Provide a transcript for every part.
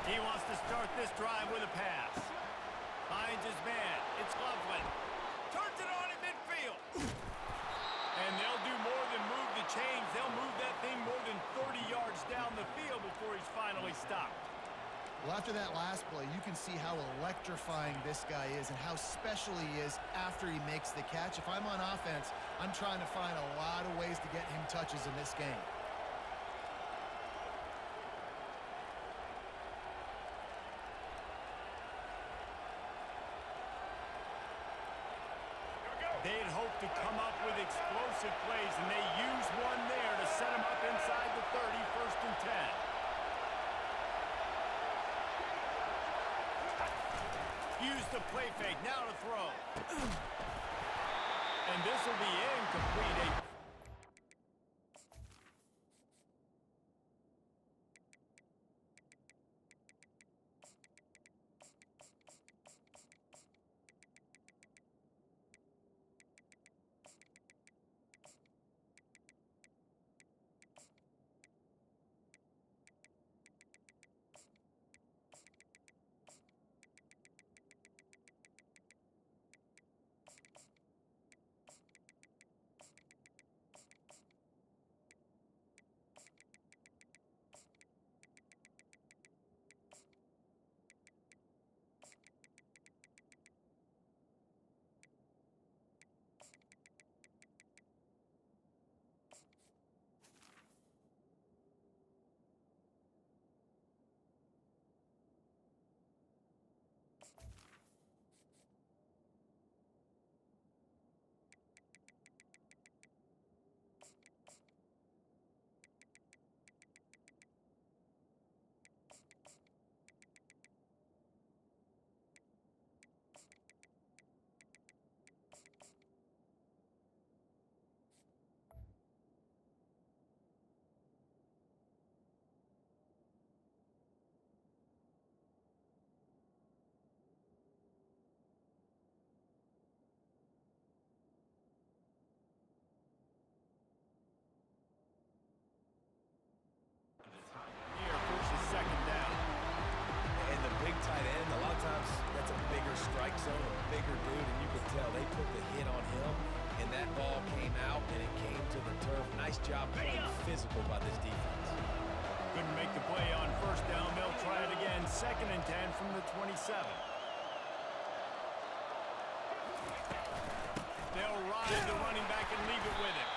He wants to start this drive with a pass. Finds his man. It's Loveland. Turns it on in midfield. And they'll do more than move the chains. They'll move that thing more than 30 yards down the field before he's finally stopped. Well, after that last play, you can see how electrifying this guy is and how special he is after he makes the catch. If I'm on offense, I'm trying to find a lot of ways to get him touches in this game. They'd hope to come up with explosive plays, and they use one there to set them up inside the 30, 1st and 10. Use the play fake, now to throw. And this will be incomplete. Here, versus 2nd down. And the big tight end, a lot of times that's a bigger strike zone, a bigger dude, and you could tell they put the hit on him, and that ball came out, and it came to the turf. Nice job playing physical by this defense. Couldn't make the play on 1st down. They'll try it again, 2nd and 10 from the 27. They'll ride the running back and leave it with him.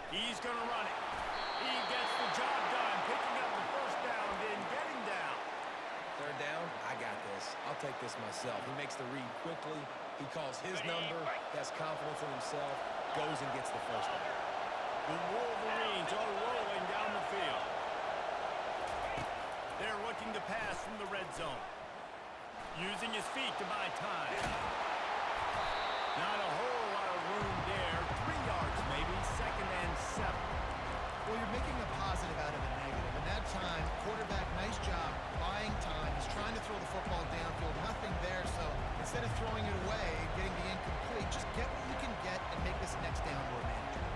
He's going to run it. He gets the job done, picking up the 1st down and getting down. 3rd down, I got this. I'll take this myself. He makes the read quickly. He calls his number, has confidence in himself, goes and gets the 1st down. The Wolverines are rolling down the field. They're looking to pass from the red zone. Using his feet to buy time. Not a whole lot of room there. 3 yards maybe, 2nd and 7. Well, you're making a positive out of a negative. And that time, quarterback, nice job buying time. He's trying to throw the football downfield. Nothing there, so instead of throwing it away and getting the incomplete, just get what you can get and make this next down more manageable.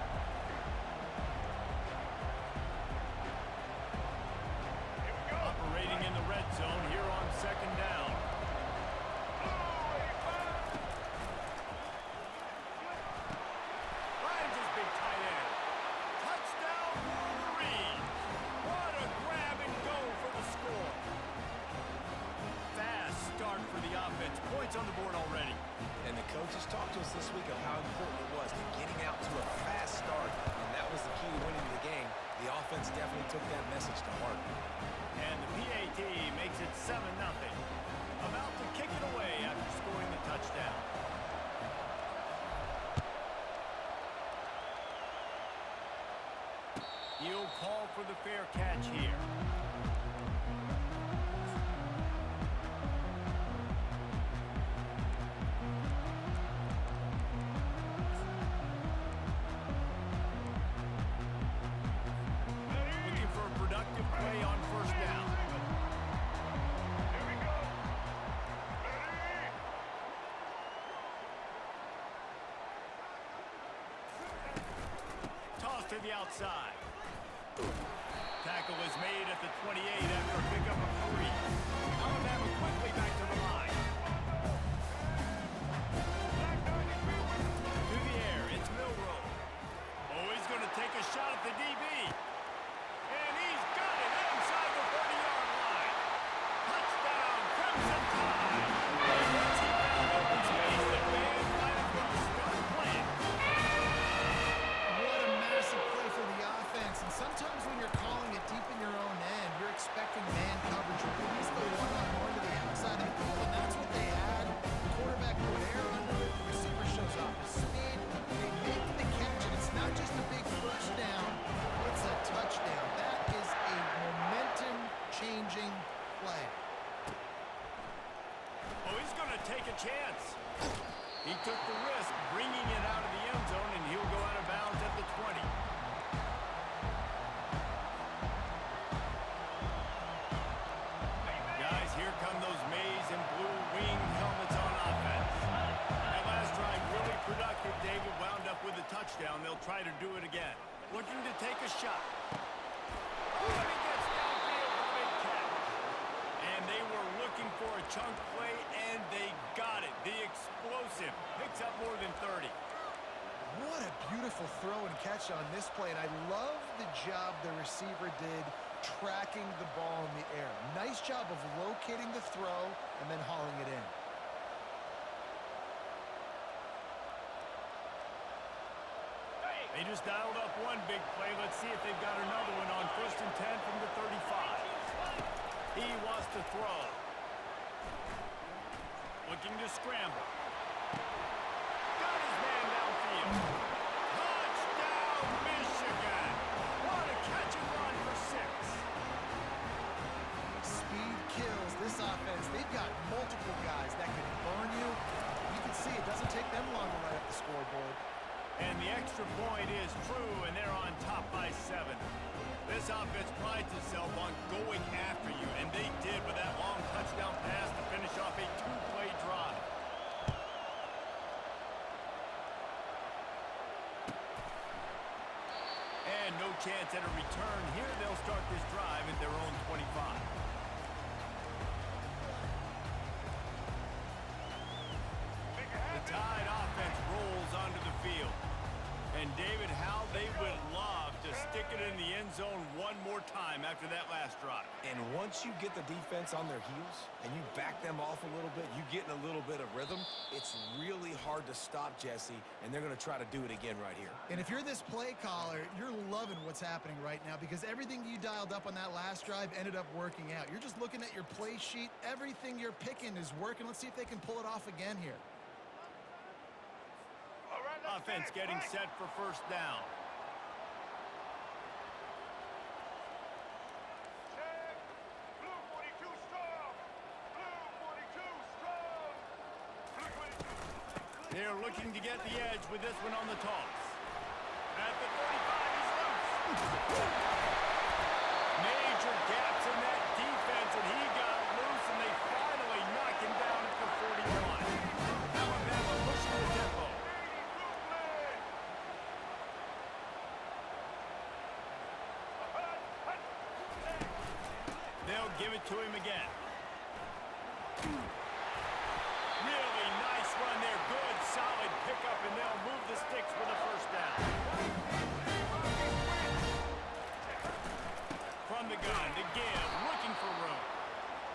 Operating in the red zone here on 2nd down. Finds his big tight end. Touchdown Wolverines. What a grab and go for the score. Fast start for the offense. Points on the board already. And the coaches talked to us this week of how important it was to getting out to a fast start, and that was the key to winning the game. The offense definitely took that message to heart. And the PAT makes it 7-0. About to kick it away after scoring the touchdown. He'll call for the fair catch here. say on first down? Here we go. Ready? Toss to the outside. Tackle was made at the 28 after a pickup of 3. Alabama quickly back to the line. To the air, it's Milroe. Oh, he's going to take a shot at the DB. And he's got it inside the 30-yard line. Touchdown, Crimson Tide. And once he found open space, the band might as well start playing. What a massive play for the offense. And sometimes when you're calling it deep in your own end, you're expecting man coverage. Release the one-on-one to the outside of the goal, and that's what they had. The quarterback put air under it. The receiver shows off his speed. They make the catch, and it's not just a big first down. It's a touchdown. That is a momentum-changing play. Oh, he's going to take a chance. He took the risk, bringing it out of the end zone, and he'll go out of bounds at the 20. Guys, here come those maize and blue winged helmets on offense. That last drive really productive. David wound up with a touchdown. They'll try to do it again. Looking to take a shot. Oh, and he gets downfield for the big catch. And they were looking for a chunk play, and they got it. The explosive picks up more than 30. What a beautiful throw and catch on this play, and I love the job the receiver did tracking the ball in the air. Nice job of locating the throw and then hauling it in. They just dialed up one big play. Let's see if they've got another one on 1st and 10 from the 35. He wants to throw. Looking to scramble. Got his man downfield. Touchdown, Michigan! What a catch and run for 6. Speed kills this offense. They've got multiple guys that can burn you. You can see it doesn't take them long to light up the scoreboard. And the extra point is true, and they're on top by 7. This offense prides itself on going after you, and they did with that long touchdown pass to finish off a 2-play drive. And no chance at a return. Here they'll start this drive at their own 25. The Tide offense rolls onto the field. And David, how they would love to stick it in the end zone one more time after that last drive. And once you get the defense on their heels and you back them off a little bit, you get in a little bit of rhythm, it's really hard to stop, Jesse, and they're going to try to do it again right here. And if you're this play caller, you're loving what's happening right now because everything you dialed up on that last drive ended up working out. You're just looking at your play sheet. Everything you're picking is working. Let's see if they can pull it off again here. Offense getting set for first down. Check. Blue 42 strong. Blue 42 strong. Blue 42. They're looking to get the edge with this one on the toss. At the 35, he's loose. Major gaps in that defense, and he got loose, and they finally knock him down at the 41. Alabama pushing the tempo. They'll give it to him again. Really nice run there. Good, solid pickup, and they'll move the sticks for the first down. From the gun to give, looking for room.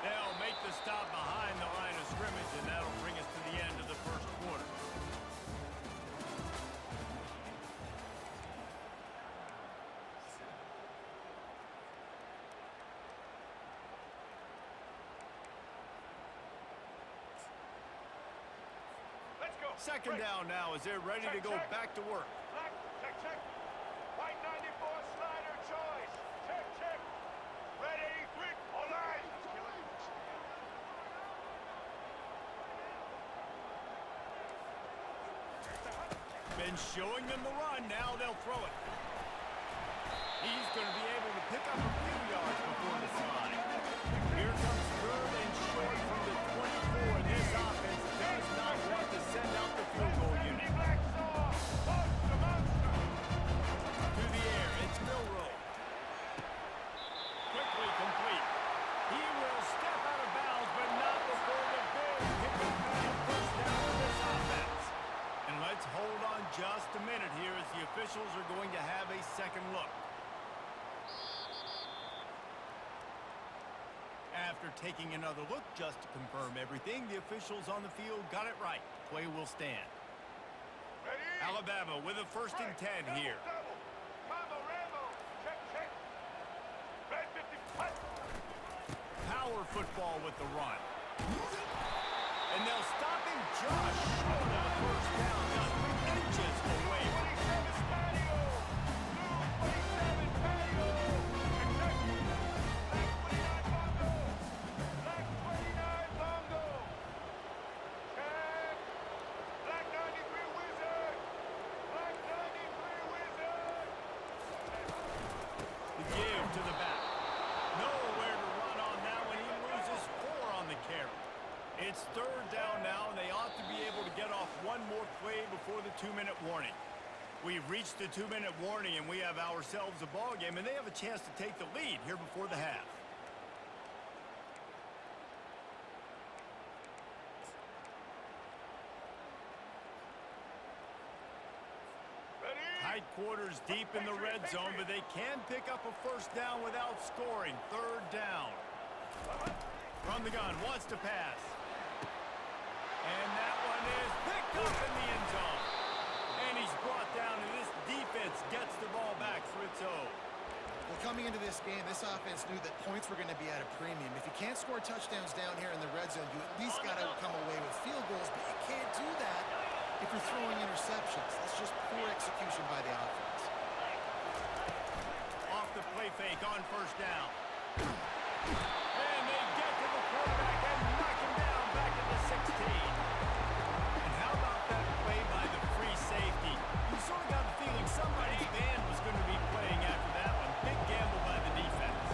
They'll make the stop behind the line of scrimmage, and that'll bring us to the end of the first quarter. Second down now as they're ready to go back to work. Black, check, check. White 94 slider choice. Check, check. Red 83. All right. Been showing them the run. Now they'll throw it. He's going to be able to pick up a few yards before the slide. Here comes third and short from the 24. This offense does not want to send out the field goal unit. To the air, it's Milroe. Quickly complete. He will step out of bounds, but not before the Bears pick up the first down of this offense. And let's hold on just a minute here as the officials are going to have a second look. After taking another look just to confirm everything, the officials on the field got it right. Play will stand. Ready? Alabama with a 1st and 10 here. Mambo, Rambo. Check, check. Red 50. Hut. Power football with the run. And they'll stop him just short of the first down, just inches away. 27 patio. Blue 27 patio. Check, check. Black 29 bongo. Black 29 bongo. Check. Black 93 wizard. Black 93 wizard. The give to the back. Nowhere to run on that one. He loses 4 on the carry. It's 3rd down now, and they ought to be able to get off one more play before the 2-minute warning. We've reached the 2-minute warning, and we have ourselves a ball game, and they have a chance to take the lead here before the half. Ready? Tight quarters deep in the red zone, but they can pick up a first down without scoring. 3rd down. From the gun, wants to pass. And that one is picked up in the end zone. And he's brought down, and this defense gets the ball back for its own. Well, coming into this game, this offense knew that points were going to be at a premium. If you can't score touchdowns down here in the red zone, you at least got to come away with field goals, but you can't do that if you're throwing interceptions. That's just poor execution by the offense. Off the play fake on 1st down. And they get to the quarterback and knock him down back at the 16. And how about that play by the free safety? You sort of got the feeling somebody's band was going to be playing after that one. Big gamble by the defense.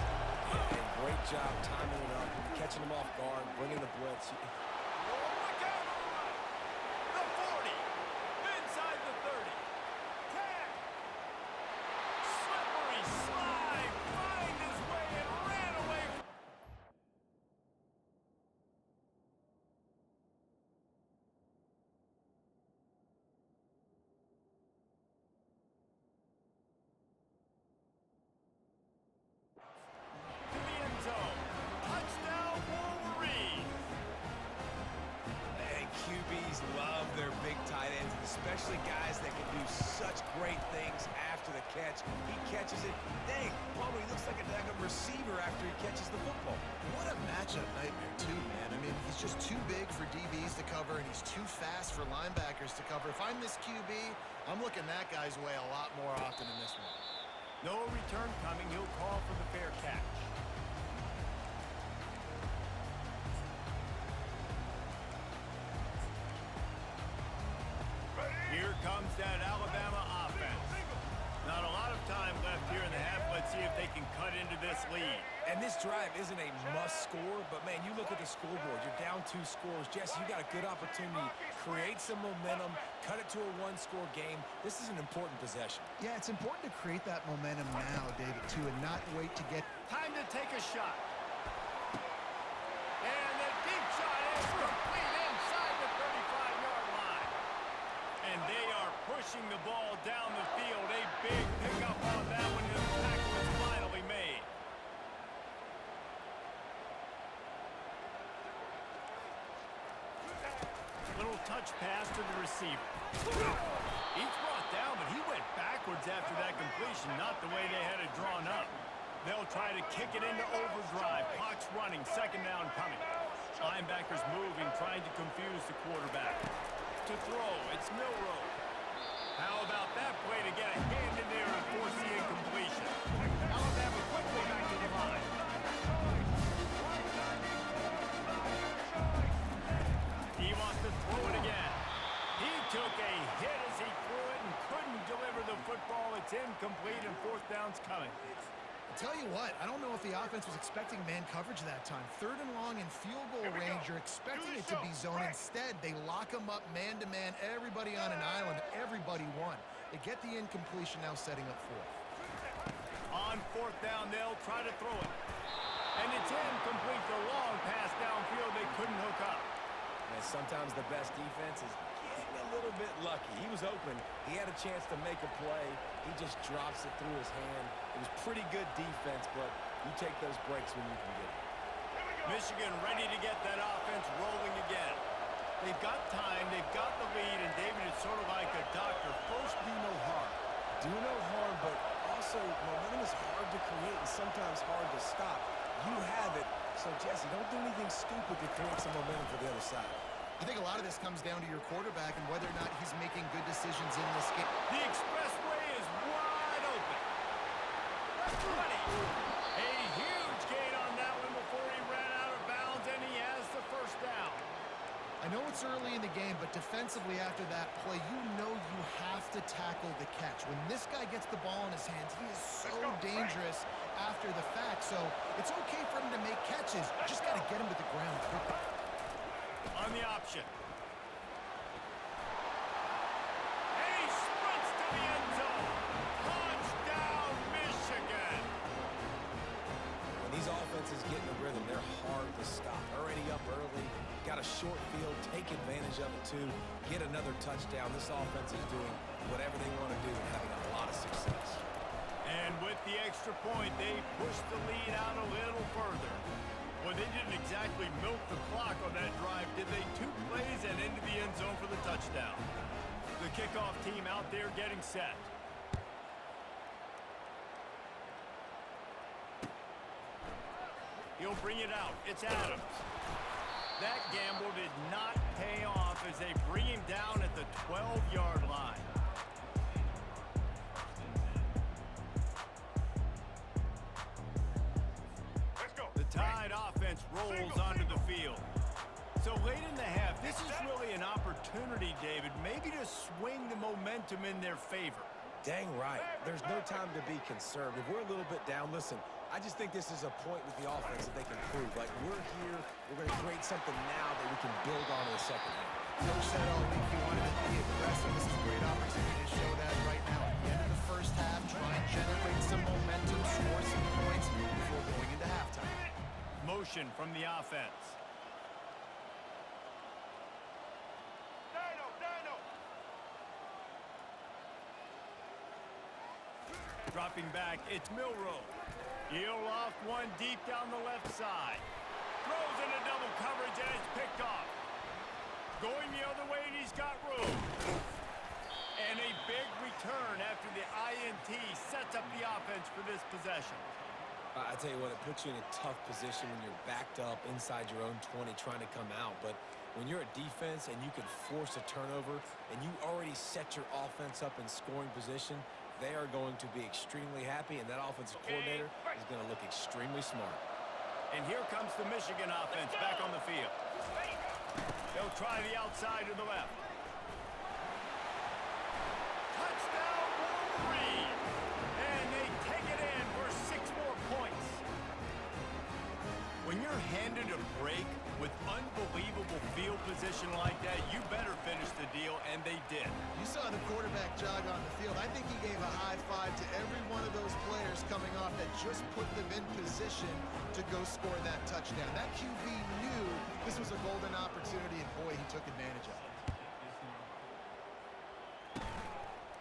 Yeah, and great job timing it up, catching them off guard, bringing the blitz. Look out on the right. The 40. Inside the 30. 10. Slippery slide. Find his way and ran away. To the end zone. Touchdown Wolverines. And QBs love their big tight ends, especially guys that can do such great things after the catch. He catches it. Dang, Palmer, he looks like a daggum receiver after he catches the football. What a matchup nightmare, too, man. I mean, he's just too big for DBs to cover, and he's too fast for linebackers to cover. If I'm this QB, I'm looking that guy's way a lot more often in this one. No return coming. He'll call for the fair catch. Here comes that Alabama offense. Not a lot of time left here in the half. Let's see if they can cut into this lead. And this drive isn't a must score, but man, you look at the scoreboard, you're down 2 scores. Jesse, you got a good opportunity. Create some momentum, cut it to a 1-score game. This is an important possession. Yeah, it's important to create that momentum now, David, too, and not wait to get... Time to take a shot. And the deep shot is complete inside the 35-yard line. And they are pushing the ball down the field. A big pickup on that one. The tackle is finally made. Little touch pass to the receiver. He's brought down, but he went backwards after that completion, not the way they had it drawn up. They'll try to kick it into overdrive. Clock's running, 2nd down coming. Linebackers moving, trying to confuse the quarterback. To throw, it's Milroe. How about that play to get a hand in there and force the incompletion? Alabama quickly back to the line. He wants to throw it again. He took a hit as he threw it and couldn't deliver the football. It's incomplete and fourth down's coming. I'll tell you what, I don't know if the offense was expecting man coverage that time. 3rd and long in field goal range, you're expecting it to be zone. Instead, they lock them up man-to-man, everybody on an island, everybody won. They get the incompletion, now setting up 4th. On 4th down, they'll try to throw it. And it's incomplete. The long pass downfield, they couldn't hook up. And sometimes the best defense is getting a little bit lucky. He was open. He had a chance to make a play. He just drops it through his hand. It was pretty good defense, but you take those breaks when you can get it. Michigan ready to get that offense rolling again. They've got time, they've got the lead, and David, it's sort of like a doctor. First, do no harm. Do no harm, but also momentum is hard to create and sometimes hard to stop. You have it, so Jesse, don't do anything stupid to create some momentum for the other side. I think a lot of this comes down to your quarterback and whether or not he's making good decisions in this game. The expressway is wide open. That's 20. A huge gain on that one before he ran out of bounds, and he has the first down. I know it's early in the game, but defensively after that play, you know you have to tackle the catch. When this guy gets the ball in his hands, he is so dangerous after the fact. So it's okay for him to make catches. You just got to get him to the ground quickly. On the option. And he sprints to the end zone. Touchdown, Michigan. When these offenses get in the rhythm, they're hard to stop. Already up early, got a short field, take advantage of it too, get another touchdown. This offense is doing whatever they want to do and having a lot of success. And with the extra point, they push the lead out a little further. Well, they didn't exactly milk the clock on that drive, did they? 2 plays and into the end zone for the touchdown. The kickoff team out there getting set. He'll bring it out. It's Adams. That gamble did not pay off as they bring him down at the 12-yard line. Tide offense rolls onto the field. So late in the half, this is really an opportunity, David, maybe to swing the momentum in their favor. Dang right. There's no time to be conservative. We're a little bit down. Listen, I just think this is a point with the offense that they can prove. Like, we're here, we're going to create something now that we can build on in the second half. Coach said all week he wanted to be aggressive. This is a great opportunity to show that right now. At the end of the first half, try and generate some momentum, score some points before going into halftime. Motion from the offense. Dino. Dropping back, it's Milroe. He'll loft one deep down the left side. Throws into double coverage and it's picked off. Going the other way and he's got room. And a big return after the INT sets up the offense for this possession. I tell you what, it puts you in a tough position when you're backed up inside your own 20 trying to come out. But when you're a defense and you can force a turnover and you already set your offense up in scoring position, they are going to be extremely happy, and that offensive coordinator is going to look extremely smart. And here comes the Michigan offense back on the field. They'll try the outside to the left. Touchdown, Wolverines! And they take it in for 6 more points. When you're handed a break with unbelievable field position like that, you better finish the deal, and they did. You saw the quarterback jog on the field. I think he gave a high five to every one of those players coming off that just put them in position to go score that touchdown. That QB knew this was a golden opportunity, and boy, he took advantage of it.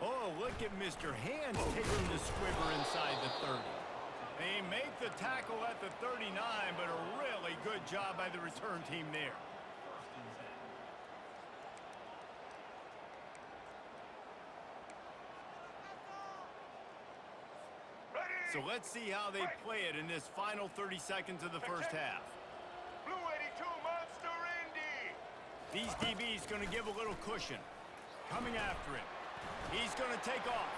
Oh, look at Mr. Hands taking the squibber inside the 30. They make the tackle at the 39, but a really good job by the return team there. So let's see how they play it in this final 30 seconds of the first half. Blue 82 Monster Indy. These DBs going to give a little cushion. Coming after him. He's going to take off.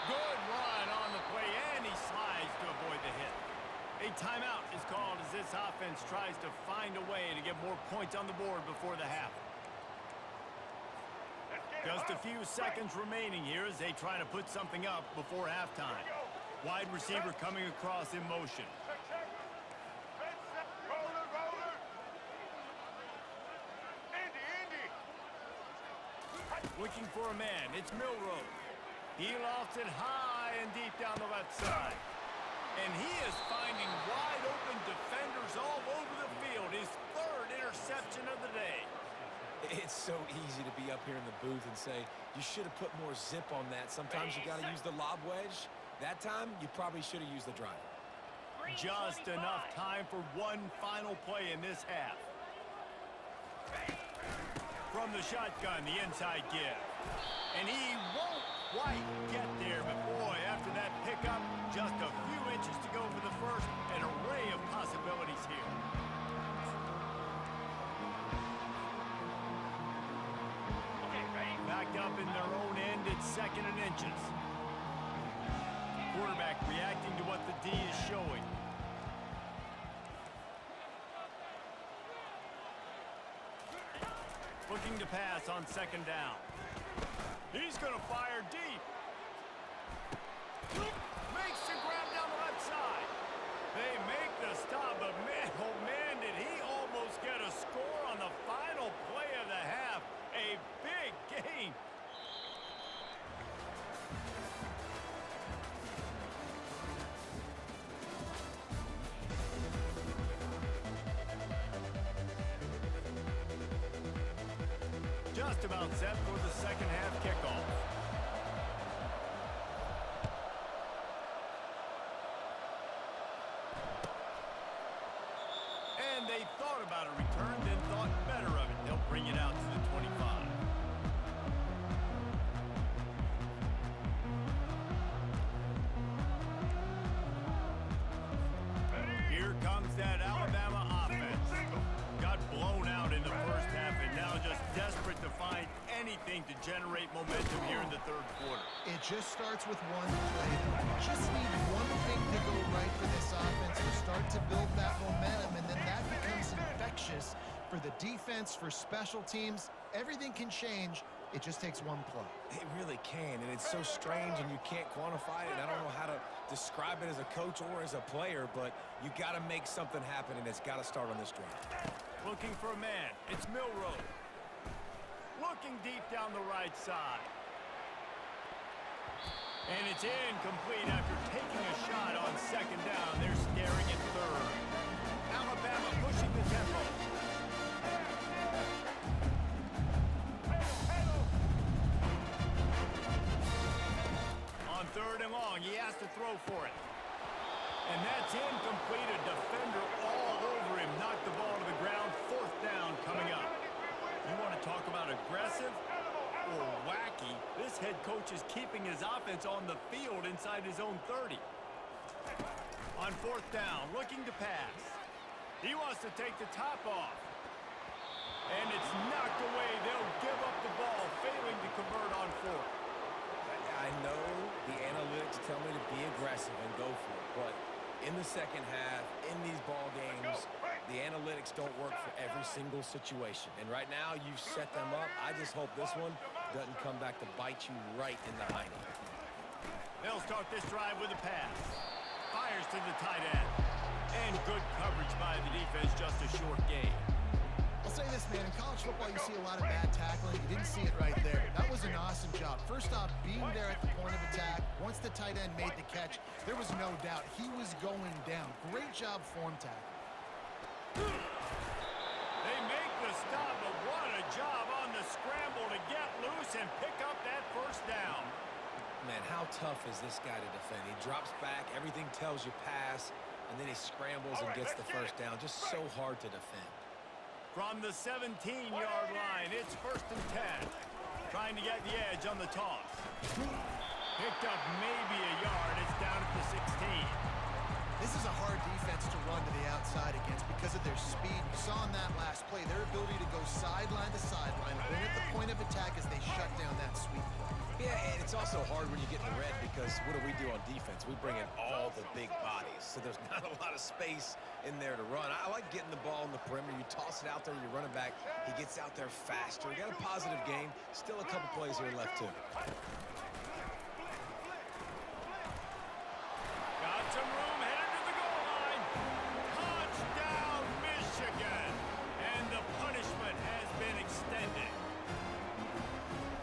Good run on the play, and he slides to avoid the hit. A timeout is called as this offense tries to find a way to get more points on the board before the half. Let's get Just a few seconds remaining here as they try to put something up before halftime. Wide receiver coming across in motion. Check. Roller. Indy. Looking for a man. It's Milroe. He lofts it high and deep down the left side. And he is finding wide open defenders all over the field. His third interception of the day. It's so easy to be up here in the booth and say, you should have put more zip on that. Sometimes you got to use the lob wedge. That time, you probably should have used the driver. Just enough time for one final play in this half. From the shotgun, the inside give. And he won't quite get there, but boy, after that pickup, just a few inches to go for the first. An array of possibilities here. Backed up in their own end, it's 2nd and inches. Quarterback reacting to what the D is showing. Looking to pass on 2nd down. He's going to fire deep. Makes the grab down the left side. They make the stop, but man, oh man, did he almost get a score on the final play of the half. A big gain. Just about set for the second half kickoff. And they thought about a return, then thought better of it. They'll bring it out to the 25. Here comes that Alabama offense. Got blown out in the first half and now just desperate to find anything to generate momentum here in the third quarter. It just starts with one play, though. You just need one thing to go right for this offense to start to build that momentum, and then that becomes infectious for the defense, for special teams. Everything can change. It just takes one play. It really can, and it's so strange, and you can't quantify it. I don't know how to describe it as a coach or as a player, but you got to make something happen, and it's got to start on this drive. Looking for a man. It's Milroe. Looking deep down the right side. And it's incomplete after taking a shot on 2nd down. They're staring at 3rd. Alabama pushing the tempo. On 3rd and long, he has to throw for it. And that's incomplete. A defender all over him. Knocked the ball to the ground. 4th down coming up. You want to talk about aggressive or wacky? This head coach is keeping his offense on the field inside his own 30. On 4th down, looking to pass. He wants to take the top off. And it's knocked away. They'll give up the ball, failing to convert on 4th. I know the analytics tell me to be aggressive and go for it, but in the second half, in these ball games, the analytics don't work for every single situation. And right now, you've set them up. I just hope this one doesn't come back to bite you right in the hiney. They'll start this drive with a pass. Fires to the tight end. And good coverage by the defense, just a short gain. I'll say this, man. In college football, you see a lot of bad tackling. You didn't see it right there. That was an awesome job. First off, being there at the point of attack. Once the tight end made the catch, there was no doubt he was going down. Great job form tackle. They make the stop, but what a job on the scramble to get loose and pick up that 1st down. Man, how tough is this guy to defend? He drops back, everything tells you pass, and then he scrambles and gets the 1st down. Just so hard to defend. From the 17-yard line, it's 1st and 10. Trying to get the edge on the toss. Picked up maybe a yard. It's down at the 16. This is a hard defense to run to the outside against because of their speed. You saw in that last play their ability to go sideline to sideline, win at the point of attack as they shut down that sweep play. Yeah, and it's also hard when you get in the red because what do on defense? We bring in all the big bodies, so there's not a lot of space in there to run. I like getting the ball in the perimeter. You toss it out there, you're running back. He gets out there faster. We got a positive game. Still a couple plays here left, too. Got some room, headed to the goal line. Touchdown, Michigan. And the punishment has been extended.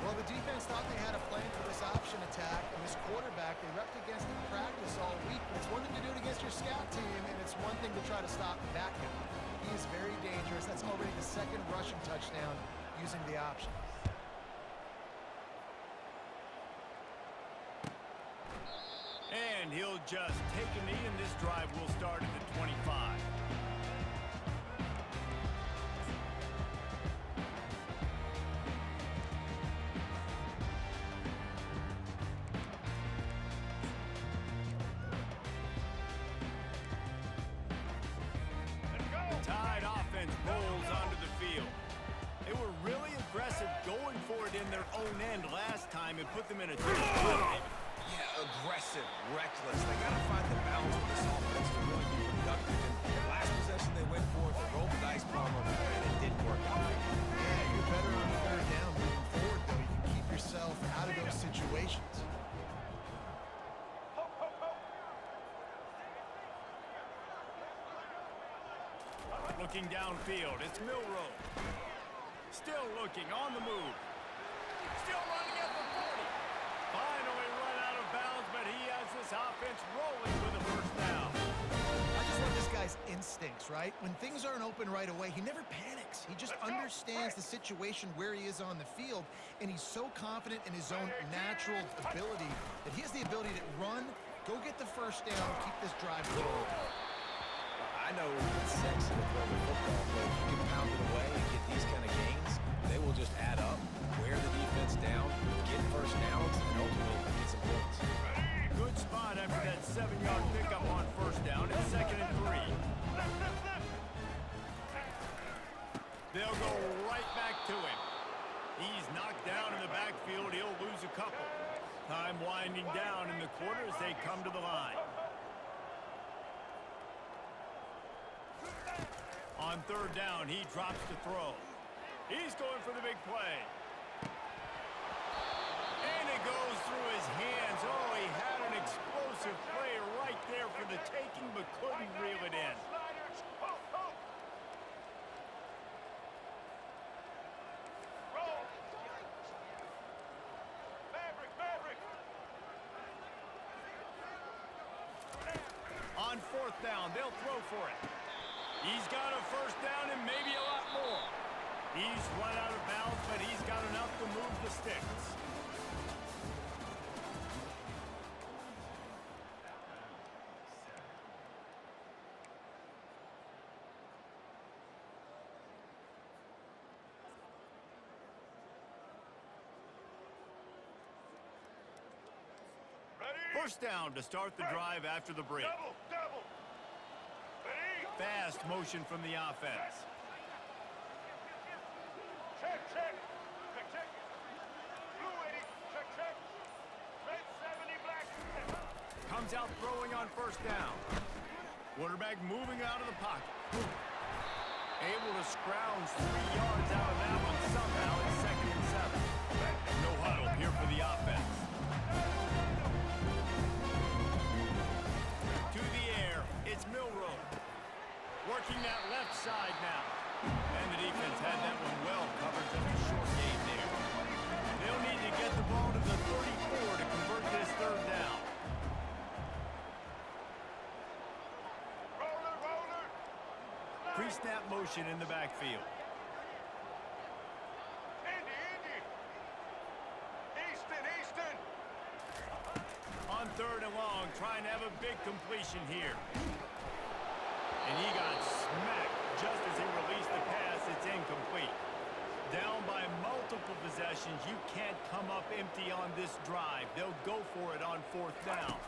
Well, the defense thought they had a plan for this option attack, and this quarterback, they repped against in practice all week. But it's one thing to do it against your scout team, and it's one thing to try to stop that guy. He is very dangerous. That's already the second rushing touchdown using the option. And he'll just take a knee, and this drive will start at the 25. Tide offense rolls onto the field. They were really aggressive going for it in their own end last time and put them in a Yeah, aggressive, reckless. They got to find the balance with this offense to really be productive. And last possession they went for it, they rolled the dice, Palmer, and it didn't work out. Yeah, you're better on third down moving forward, though. You can keep yourself out of those situations. Looking downfield, it's Milroe. Still looking, on the move. Still running at the 40. Finally run out of bounds, but he has this offense rolling with a first down. I just love this guy's instincts, right? When things aren't open right away, he never panics. He just understands the situation where he is on the field, and he's so confident in his own natural ability that he has the ability to run, go get the first down, keep this drive going. I know it's sexy to throw the football, but if you can pound it away and get these kind of gains, they will just add up, wear the defense down, get first downs, and ultimately get some points. Good spot after that 7-yard pickup on first down. It's 2nd and 3. They'll go right back to him. He's knocked down in the backfield. He'll lose a couple. Time winding down in the quarter as they come to the line. On third down, he drops to throw. He's going for the big play. And it goes through his hands. Oh, he had an explosive play right there for the taking, but couldn't reel it in. On fourth down, they'll throw for it. He's got a first down and maybe a lot more. He's run out of bounds, but he's got enough to move the sticks. First down to start the drive after the break. Double. Ready? Fast motion from the offense. Check. Blue 80, check. Red 70, black. Comes out throwing on first down. Quarterback moving out of the pocket. Able to scrounge 3 yards out of that one somehow. It's 2nd and 7. No huddle here for the offense. To the air, it's Milroe. Working that left side now. And the defense had that one well covered. Just a short game there. They'll need to get the ball to the 34 to convert this third down. Roller. Pre-snap motion in the backfield. Indy. Easton. On third and long, trying to have a big completion here. And he got smacked just as he released the pass. It's incomplete. Down by multiple possessions. You can't come up empty on this drive. They'll go for it on fourth down.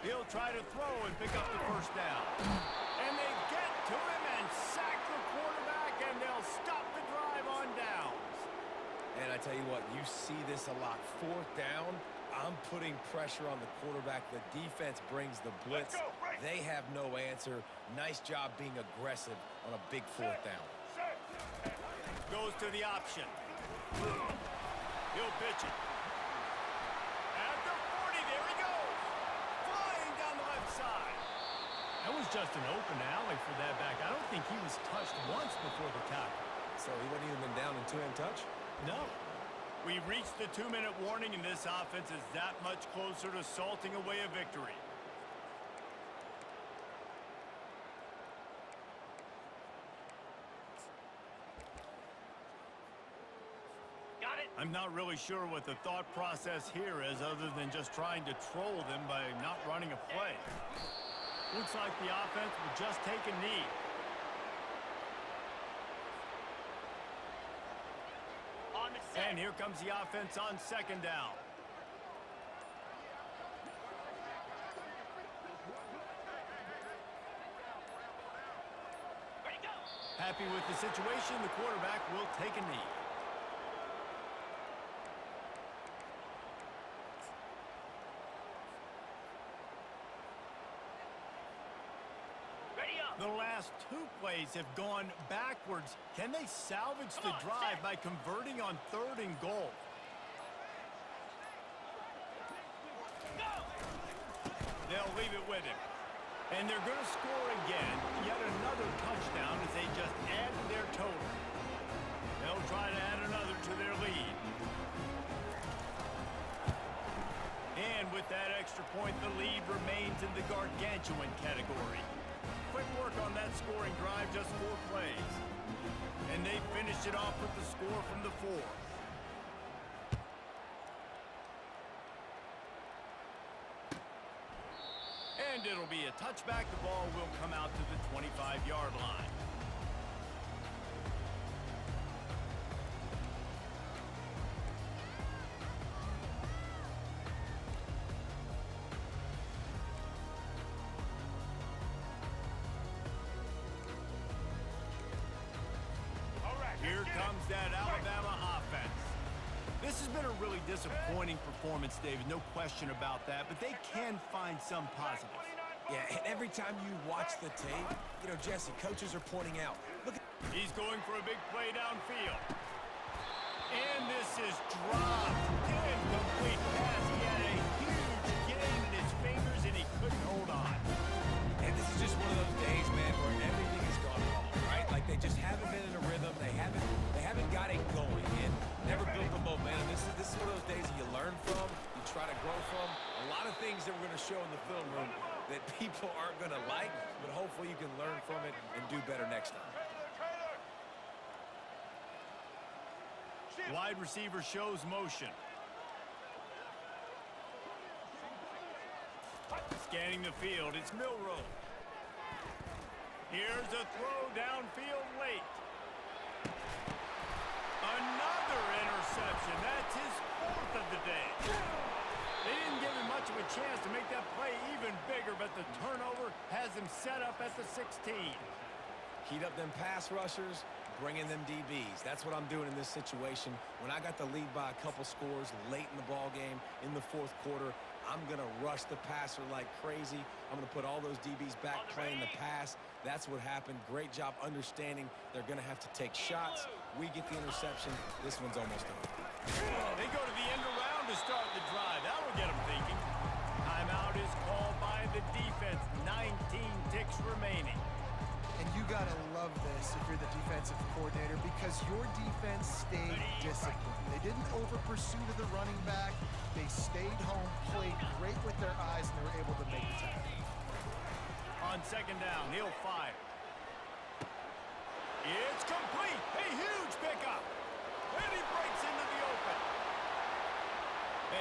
He'll try to throw and pick up the first down. And they get to him and sack the quarterback, and they'll stop the drive on downs. And I tell you what, you see this a lot. Fourth down, I'm putting pressure on the quarterback. The defense brings the blitz. They have no answer. Nice job being aggressive on a big fourth down. Goes to the option. He'll pitch it. At the 40, there he goes. Flying down the left side. That was just an open alley for that back. I don't think he was touched once before the tackle. So he wouldn't even been down in two-hand touch? No. We reached the 2-minute warning, and this offense is that much closer to salting away a victory. Got it. I'm not really sure what the thought process here is other than just trying to troll them by not running a play. Looks like the offense will just take a knee. On the set. And here comes the offense on second down. Ready, go. Happy with the situation, the quarterback will take a knee. Ready up. The last 2 plays have gone backwards. Can they salvage the drive by converting on 3rd and goal? Go. They'll leave it with him. And they're going to score again. Yet another touchdown as they just add to their total. They'll try to add another to their lead. And with that extra point, the lead remains in the gargantuan category. Quick work on that scoring drive, just 4 plays. And they finished it off with the score from the 4th. And it'll be a touchback. The ball will come out to the 25-yard line. Here comes that Alabama offense. This has been a really disappointing performance, David, no question about that, but they can find some positives. Yeah, and every time you watch the tape, you know, Jesse, coaches are pointing out. Look at He's going for a big play downfield. And this is dropped. Incomplete pass. He had a huge gain in his fingers, and he couldn't hold on. And this is just one of those days, man, where everything has gone wrong, right? Like they just haven't been in a rhythm. They haven't got it going and never built the momentum. This is one of those days that you learn from, you try to grow from. A lot of things that we're going to show in the film room that people aren't going to like, but hopefully you can learn from it and do better next time. Wide receiver shows motion. Scanning the field, it's Milroe. Here's a throw downfield late. Another interception. That's his 4th of the day. They didn't give him much of a chance to make that play even bigger, but the turnover has him set up at the 16. Heat up them pass rushers, bring in them DBs. That's what I'm doing in this situation. When I got the lead by a couple scores late in the ball game in the 4th quarter, I'm going to rush the passer like crazy. I'm going to put all those DBs back playing the pass. That's what happened. Great job understanding they're going to have to take shots. We get the interception. This one's almost over. They go to the end around to start the drive. That'll get them thinking. Timeout is called by the defense. 19 ticks remaining. And you got to love this if you're the defensive coordinator because your defense stayed disciplined. They didn't over-pursue to the running back. They stayed home, played great with their eyes, and they were able to make the tackle. On second down, he'll fire. It's complete. A huge pickup. And he breaks into the open.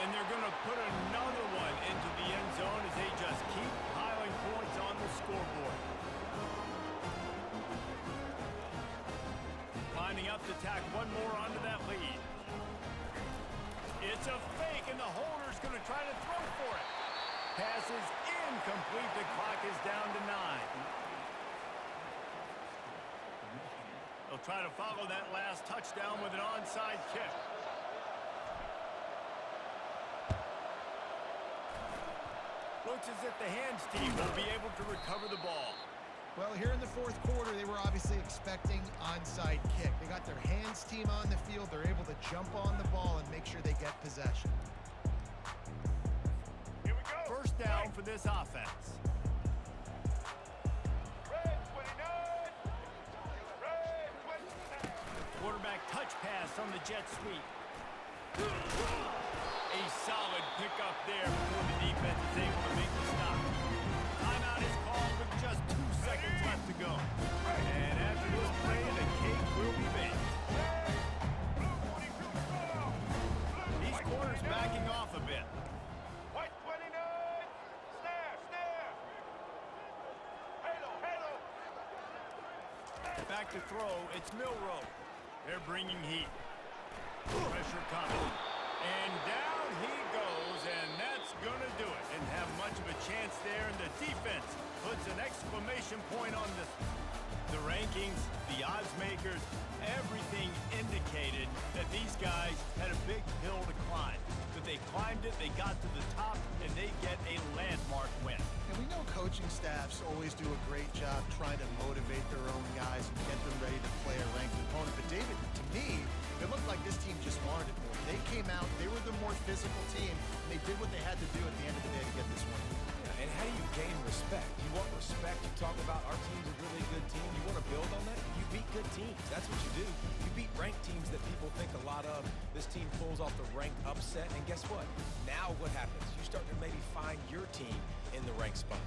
And they're going to put another one into the end zone as they just keep piling points on the scoreboard. Lining up to tack one more onto that lead. It's a fake, and the holder's going to try to throw for it. Pass is incomplete. The clock is down to 9. They'll try to follow that last touchdown with an onside kick. coaches that the hands team will be able to recover the ball. Well, here in the fourth quarter, they were obviously expecting onside kick. They got their hands team on the field. They're able to jump on the ball and make sure they get possession. Here we go. First down for this offense. Red 29. Red 29. Quarterback touch pass on the jet sweep. A solid pickup there before the defense is able to make the stop. Timeout is called with just 2 seconds left to go. And after this play, the cake will be baked. Blue 42 score. These corners backing off a bit. White 29. Snare, snare. Halo, halo. Back to throw, it's Milrow. They're bringing heat. Pressure coming. And down he goes, and that's going to do it. Didn't have much of a chance there, and the defense puts an exclamation point on this. The rankings, the odds makers, everything indicated that these guys had a big hill to climb. But they climbed it, they got to the top, and they get a landmark win. And we know coaching staffs always do a great job trying to motivate their own guys and get them ready to play a ranked opponent. But David, to me, it looked like this team just wanted it more. They came out, they were the more physical team, and they did what they had to do at the end of the day to get this win. And how do you gain respect? You want respect. You talk about our team's a really good team. You want to build on that? You beat good teams. That's what you do. You beat ranked teams that people think a lot of. This team pulls off the ranked upset, and guess what? Now what happens? You start to maybe find your team in the ranked spot.